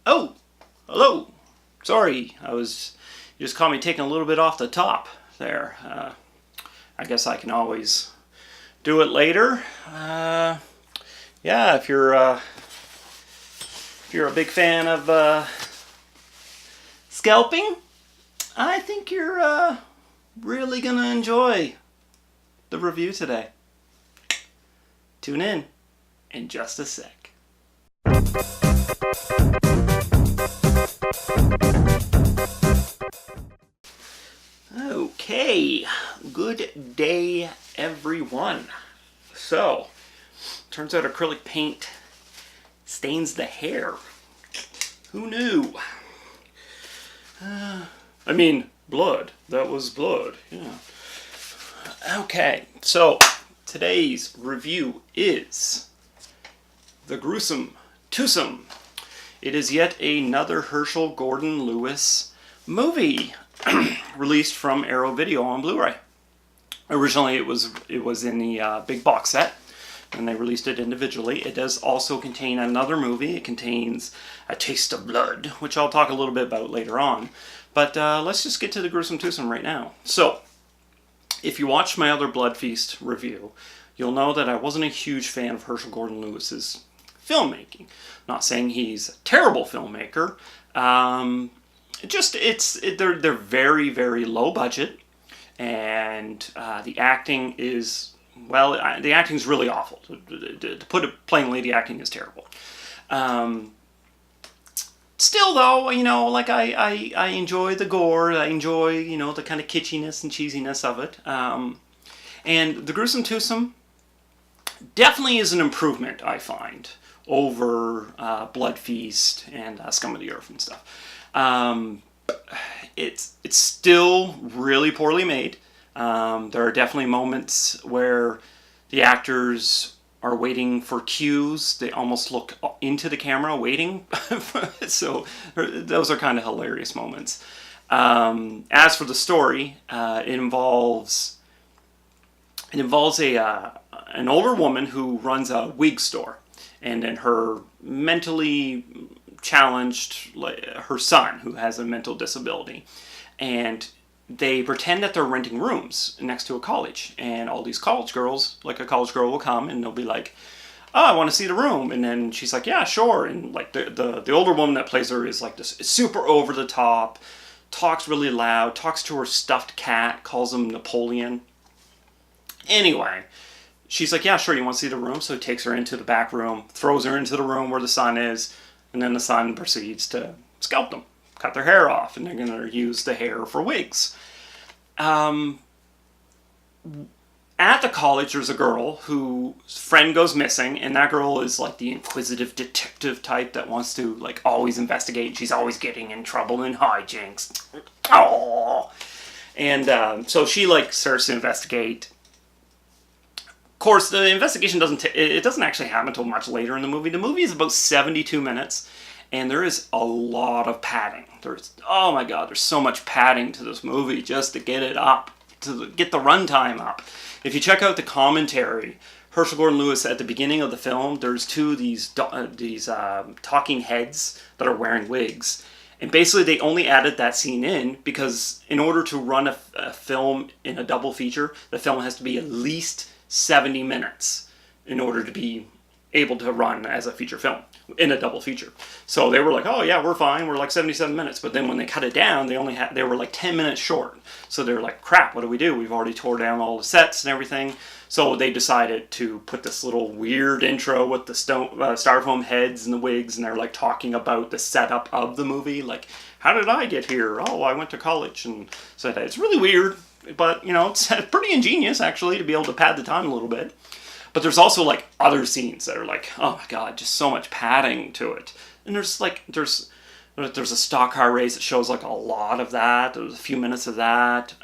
Oh, hello. Sorry, you just caught me taking a little bit off the top there. I guess I can always do it later. Yeah, if you're a big fan of scalping, I think you're really gonna enjoy the review today. Tune in just a sec. Okay, good day everyone. So, turns out acrylic paint stains the hair. Who knew? I mean, blood. That was blood, yeah. Okay, so today's review is The Gruesome Twosome. It is yet another Herschell Gordon Lewis movie released from Arrow Video on Blu-ray. Originally it was in the big box set, and they released it individually. It does also contain another movie. It contains A Taste of Blood, which I'll talk a little bit about later on. But let's just get to The Gruesome Twosome right now. So, if you watched my other Blood Feast review, you'll know that I wasn't a huge fan of Herschell Gordon Lewis's filmmaking. Not saying he's a terrible filmmaker. They're very, very low budget, and the acting is, well, the acting's really awful. To put it plainly, the acting is terrible. Still, though, you know, like I enjoy the gore. I enjoy, you know, the kind of kitschiness and cheesiness of it. And The Gruesome Twosome definitely is an improvement, I find, over Blood Feast and Scum of the Earth and stuff. It's still really poorly made. There are definitely moments where the actors are waiting for cues. They almost look into the camera waiting. So those are kind of hilarious moments. As for the story, it involves an older woman who runs a wig store, and then her mentally challenged, her son, who has a mental disability, and they pretend that they're renting rooms next to a college, and all these college girls, like a college girl will come and they'll be like, oh, I want to see the room, and then she's like, yeah, sure, and like the older woman that plays her is like this super over the top, talks really loud, talks to her stuffed cat, calls him Napoleon. Anyway, she's like, yeah, sure, you want to see the room? So he takes her into the back room, throws her into the room where the son is, and then the son proceeds to scalp them, cut their hair off, and they're going to use the hair for wigs. At the college, there's a girl whose friend goes missing, and that girl is like the inquisitive detective type that wants to like always investigate. She's always getting in trouble in hijinks. Oh, and so she like starts to investigate. Of course, the investigation doesn't actually happen until much later in the movie. The movie is about 72 minutes, and there is a lot of padding. Oh my god, there's so much padding to this movie just to get it up, to get the runtime up. If you check out the commentary, Herschell Gordon Lewis, at the beginning of the film, there's two of these talking heads that are wearing wigs. And basically they only added that scene in because in order to run a film in a double feature, the film has to be at least 70 minutes in order to be able to run as a feature film in a double feature. So they were like, oh yeah, we're fine, we're like 77 minutes. But then when they cut it down, they were like 10 minutes short. So they're like, crap, what do we do? We've already tore down all the sets and everything. So they decided to put this little weird intro with the styrofoam heads and the wigs, and they're like talking about the setup of the movie. Like, how did I get here? Oh, I went to college. And so it's really weird. But, you know, it's pretty ingenious, actually, to be able to pad the time a little bit. But there's also, like, other scenes that are like, oh my god, just so much padding to it. And there's a stock car race that shows, like, a lot of that. There's a few minutes of that.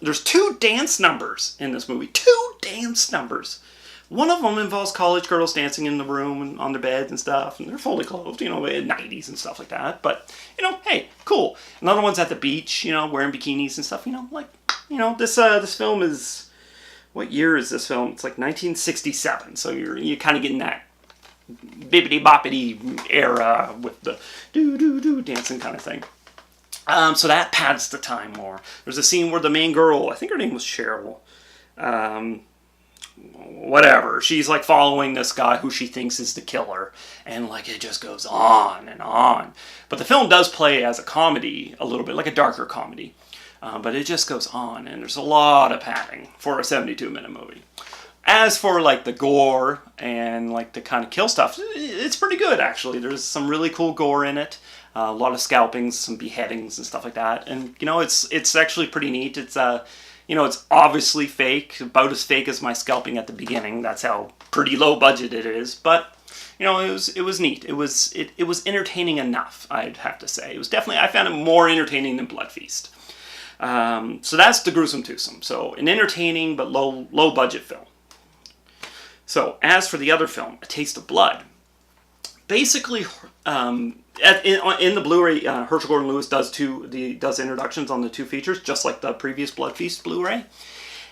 There's 2 dance numbers in this movie. 2 dance numbers. One of them involves college girls dancing in the room and on their beds and stuff, and they're fully clothed, you know, in 90s and stuff like that. But, you know, hey, cool. Another one's at the beach, you know, wearing bikinis and stuff, you know, like, you know, this film is what year is this film? It's like 1967. So you're kind of getting that bibbity boppity era with the do do do dancing kind of thing. So that pads the time more. There's a scene where the main girl, I think her name was Cheryl, whatever, she's like following this guy who she thinks is the killer, and like it just goes on and on. But the film does play as a comedy a little bit, like a darker comedy, but it just goes on, and there's a lot of padding for a 72-minute movie. As for like the gore and like the kind of kill stuff, it's pretty good actually. There's some really cool gore in it. A lot of scalpings, some beheadings and stuff like that. And you know, it's actually pretty neat. It's you know, it's obviously fake, about as fake as my scalping at the beginning. That's how pretty low budget it is. But you know, it was neat. It was entertaining enough, I'd have to say. It was definitely, I found it more entertaining than Blood Feast. So that's the Gruesome Twosome. So an entertaining but low budget film. So as for the other film, A Taste of Blood, basically, in the Blu-ray, Herschell Gordon Lewis does introductions on the two features, just like the previous Blood Feast Blu-ray,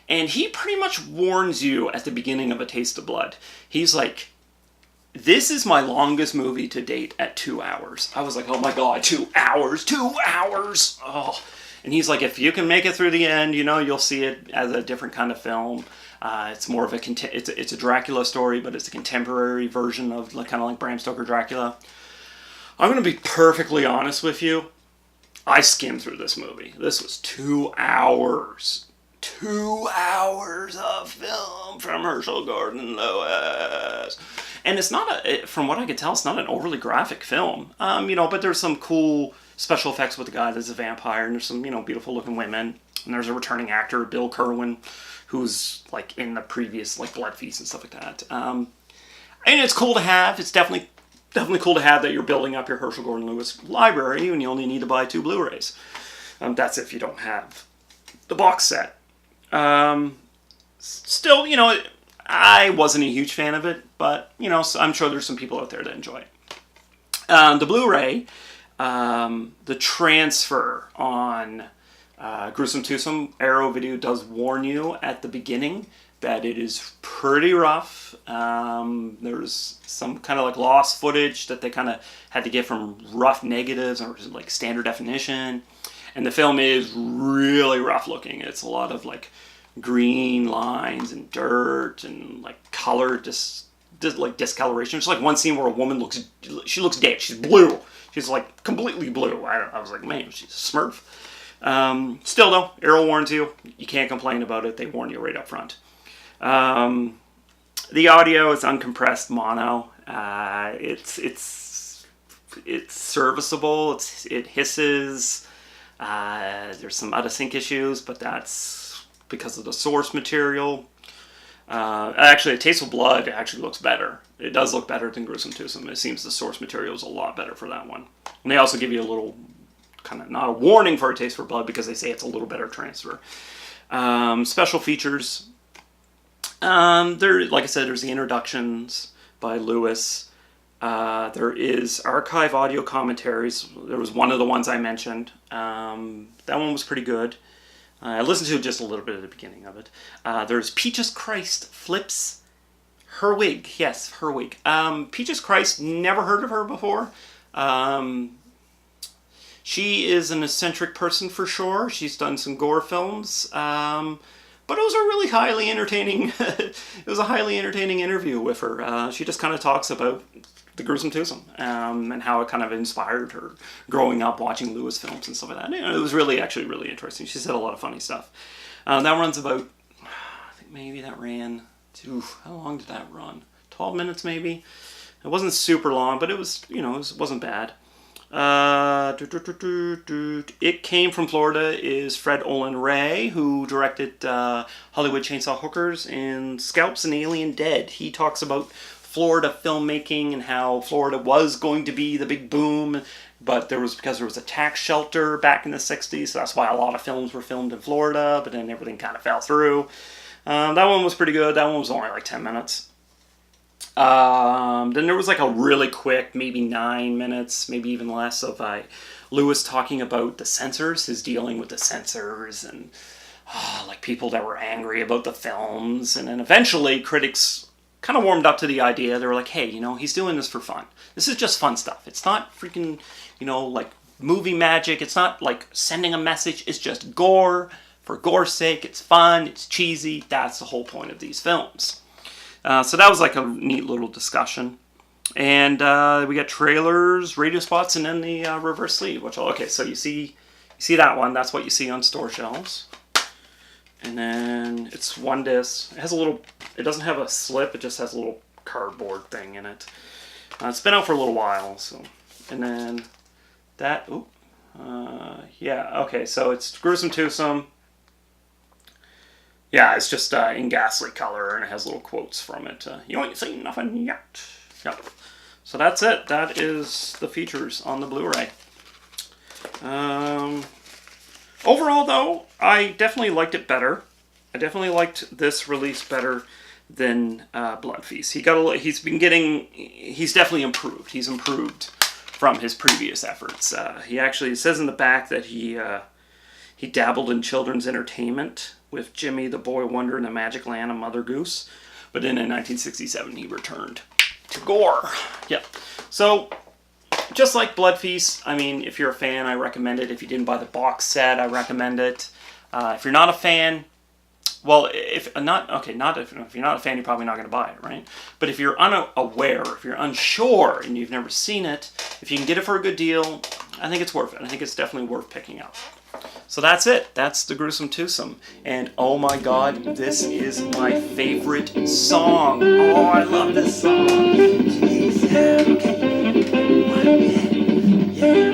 and he pretty much warns you at the beginning of A Taste of Blood. He's like, "This is my longest movie to date at 2 hours." I was like, "Oh my god, 2 hours, 2 hours!" Oh, and he's like, "If you can make it through the end, you know, you'll see it as a different kind of film." It's more of it's a Dracula story, but it's a contemporary version of kind of like Bram Stoker Dracula. I'm going to be perfectly honest with you. I skimmed through this movie. This was 2 hours. 2 hours of film from Herschell Gordon Lewis. And it's not from what I could tell, it's not an overly graphic film. You know, but there's some cool special effects with the guy that's a vampire, and there's some, you know, beautiful looking women. And there's a returning actor, Bill Kerwin, who's like in the previous like Blood Feast and stuff like that. And it's cool to have. It's definitely cool to have that you're building up your Herschell Gordon Lewis library, and you only need to buy 2 Blu-rays. That's if you don't have the box set. Still, you know, I wasn't a huge fan of it, but you know, so I'm sure there's some people out there that enjoy it. The Blu-ray, the transfer on Gruesome Twosome, Arrow Video does warn you at the beginning that it is pretty rough. There's some kind of like lost footage that they kind of had to get from rough negatives or like standard definition. And the film is really rough looking. It's a lot of like green lines and dirt and like color like discoloration. There's like one scene where a woman looks dead. She's blue. She's like completely blue. I was like, man, she's a Smurf. Still though, Arrow warns you. You can't complain about it. They warn you right up front. The audio is uncompressed mono. It's serviceable. It hisses. There's some out of sync issues, but that's because of the source material. Actually, A Taste of Blood actually looks better. It does look better than Gruesome Twosome. It seems the source material is a lot better for that one. And they also give you a little kind of, not a warning for A Taste for Blood, because they say it's a little better transfer. Special features. Like I said, there's the introductions by Lewis. There is archive audio commentaries. There was one of the ones I mentioned. That one was pretty good. I listened to just a little bit at the beginning of it. There's Peaches Christ flips her wig. Yes, her wig. Peaches Christ, never heard of her before. She is an eccentric person for sure. She's done some gore films. But it was a really highly entertaining, it was a highly entertaining interview with her. She just kind of talks about the Gruesome Twosome and how it kind of inspired her growing up watching Lewis films and stuff like that. You know, it was actually really interesting. She said a lot of funny stuff. That runs about, I think maybe that ran to, how long did that run? 12 minutes maybe? It wasn't super long, but it was, you know, it wasn't bad. It Came from Florida is Fred Olen Ray, who directed Hollywood Chainsaw Hookers and Scalps and Alien Dead. He talks about Florida filmmaking and how Florida was going to be the big boom, but because there was a tax shelter back in the 60s, so that's why a lot of films were filmed in Florida, but then everything kind of fell through. That one was pretty good. That one was only like 10 minutes. Then there was like a really quick, maybe 9 minutes, maybe even less, of Lewis talking about the censors, his dealing with the censors, and like people that were angry about the films, and then eventually critics kind of warmed up to the idea. They were like, hey, he's doing this for fun. This is just fun stuff. It's not freaking, like movie magic. It's not like sending a message. It's just gore for gore's sake. It's fun. It's cheesy. That's the whole point of these films. So that was like a neat little discussion. And we got trailers, radio spots, and then the reverse sleeve. Okay, so you see that one. That's what you see on store shelves. And then it's one disc. It has it doesn't have a slip. It just has a little cardboard thing in it. It's been out for a little while. So, and then that. Yeah. Okay. So it's Gruesome Twosome. Yeah, it's just in ghastly color, and it has little quotes from it. You ain't seen nothing yet. Yep. So that's it. That is the features on the Blu-ray. Overall, though, I definitely liked it better. I definitely liked this release better than Blood Feast. He's definitely improved. He's improved from his previous efforts. It says in the back that he dabbled in children's entertainment with Jimmy the Boy Wonder and the Magic Land of Mother Goose, but then in 1967 he returned to gore. Yeah. So, just like Blood Feast, I mean, if you're a fan, I recommend it. If you didn't buy the box set, I recommend it. If you're not a fan, well, if you're not a fan, you're probably not going to buy it, right? But if you're unaware, if you're unsure, and you've never seen it, if you can get it for a good deal, I think it's worth it. I think it's definitely worth picking up. So that's it. That's the Gruesome Twosome. And oh my god, this is my favorite song. Oh, I love this song. Jeez, yeah, okay. Yeah.